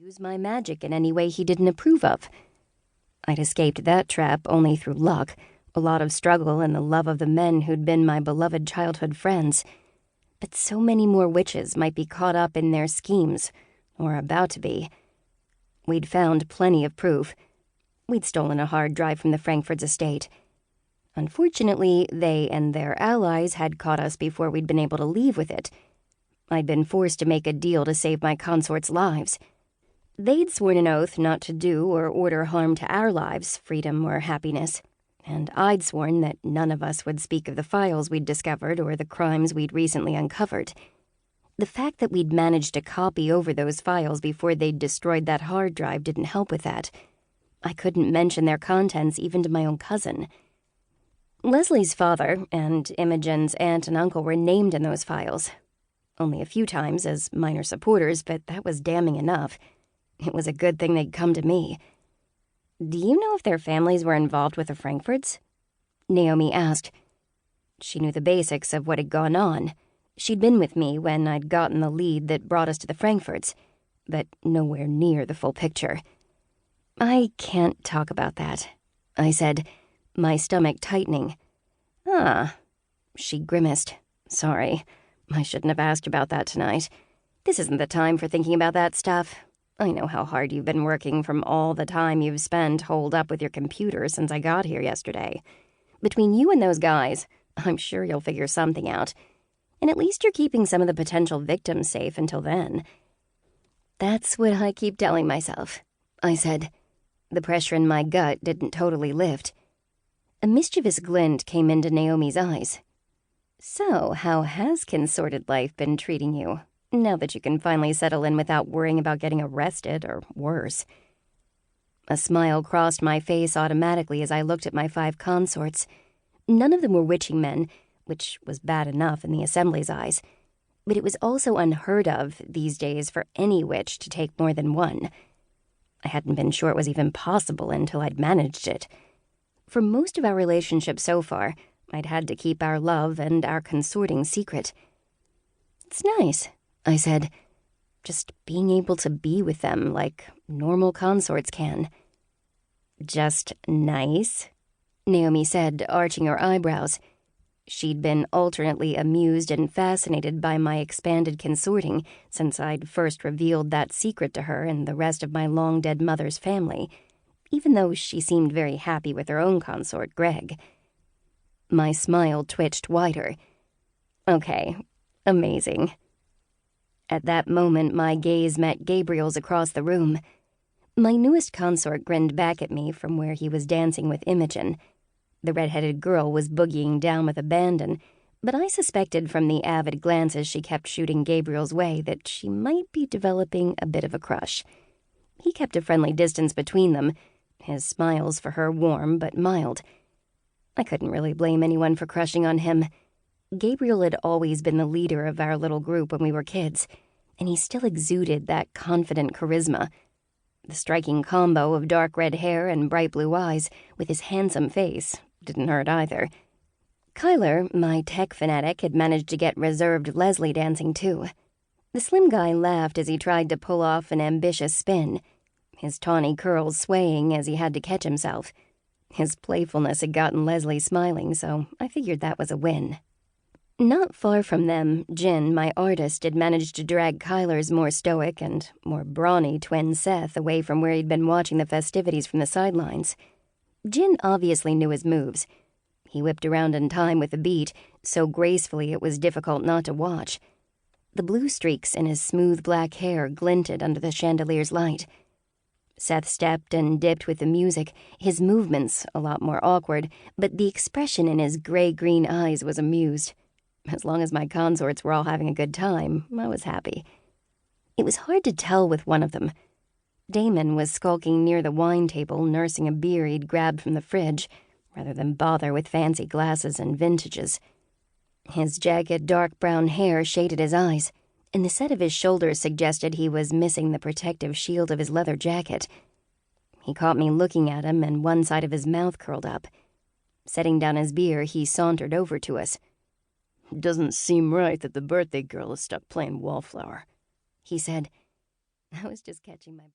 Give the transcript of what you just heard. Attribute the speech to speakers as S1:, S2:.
S1: use my magic in any way he didn't approve of. I'd escaped that trap only through luck, a lot of struggle, and the love of the men who'd been my beloved childhood friends. But so many more witches might be caught up in their schemes, or about to be. We'd found plenty of proof. We'd stolen a hard drive from the Frankfurt's estate. Unfortunately, they and their allies had caught us before we'd been able to leave with it. I'd been forced to make a deal to save my consorts' lives. They'd sworn an oath not to do or order harm to our lives, freedom, or happiness. And I'd sworn that none of us would speak of the files we'd discovered or the crimes we'd recently uncovered. The fact that we'd managed to copy over those files before they'd destroyed that hard drive didn't help with that. I couldn't mention their contents even to my own cousin. Leslie's father and Imogen's aunt and uncle were named in those files. Only a few times as minor supporters, but that was damning enough. It was a good thing they'd come to me. "Do you know if their families were involved with the Frankfurts?" Naomi asked. She knew the basics of what had gone on. She'd been with me when I'd gotten the lead that brought us to the Frankfurts, but nowhere near the full picture. "I can't talk about that," I said, my stomach tightening. "Ah," she grimaced. "Sorry. I shouldn't have asked about that tonight. This isn't the time for thinking about that stuff. I know how hard you've been working from all the time you've spent holed up with your computer since I got here yesterday. Between you and those guys, I'm sure you'll figure something out. And at least you're keeping some of the potential victims safe until then." "That's what I keep telling myself," I said. The pressure in my gut didn't totally lift. A mischievous glint came into Naomi's eyes. "So, how has consorted life been treating you, now that you can finally settle in without worrying about getting arrested or worse?" A smile crossed my face automatically as I looked at my 5 consorts. None of them were witching men, which was bad enough in the Assembly's eyes. But it was also unheard of these days for any witch to take more than one. I hadn't been sure it was even possible until I'd managed it. For most of our relationship so far, I'd had to keep our love and our consorting secret. "It's nice," I said, "just being able to be with them like normal consorts can." "Just nice?" Naomi said, arching her eyebrows. She'd been alternately amused and fascinated by my expanded consorting since I'd first revealed that secret to her and the rest of my long-dead mother's family, even though she seemed very happy with her own consort, Greg. My smile twitched wider. "Okay, amazing." At that moment, my gaze met Gabriel's across the room. My newest consort grinned back at me from where he was dancing with Imogen. The red-headed girl was boogieing down with abandon, but I suspected from the avid glances she kept shooting Gabriel's way that she might be developing a bit of a crush. He kept a friendly distance between them, his smiles for her warm but mild. I couldn't really blame anyone for crushing on him. Gabriel had always been the leader of our little group when we were kids, and he still exuded that confident charisma. The striking combo of dark red hair and bright blue eyes with his handsome face didn't hurt either. Kyler, my tech fanatic, had managed to get reserved Leslie dancing too. The slim guy laughed as he tried to pull off an ambitious spin, his tawny curls swaying as he had to catch himself. His playfulness had gotten Leslie smiling, so I figured that was a win. Not far from them, Jin, my artist, had managed to drag Kyler's more stoic and more brawny twin Seth away from where he'd been watching the festivities from the sidelines. Jin obviously knew his moves. He whipped around in time with the beat, so gracefully it was difficult not to watch. The blue streaks in his smooth black hair glinted under the chandelier's light. Seth stepped and dipped with the music, his movements a lot more awkward, but the expression in his gray-green eyes was amused. As long as my consorts were all having a good time, I was happy. It was hard to tell with one of them. Damon was skulking near the wine table, nursing a beer he'd grabbed from the fridge, rather than bother with fancy glasses and vintages. His jagged, dark brown hair shaded his eyes, and the set of his shoulders suggested he was missing the protective shield of his leather jacket. He caught me looking at him, and one side of his mouth curled up. Setting down his beer, he sauntered over to us. "Doesn't seem right that the birthday girl is stuck playing Wallflower," he said. I was just catching my breath.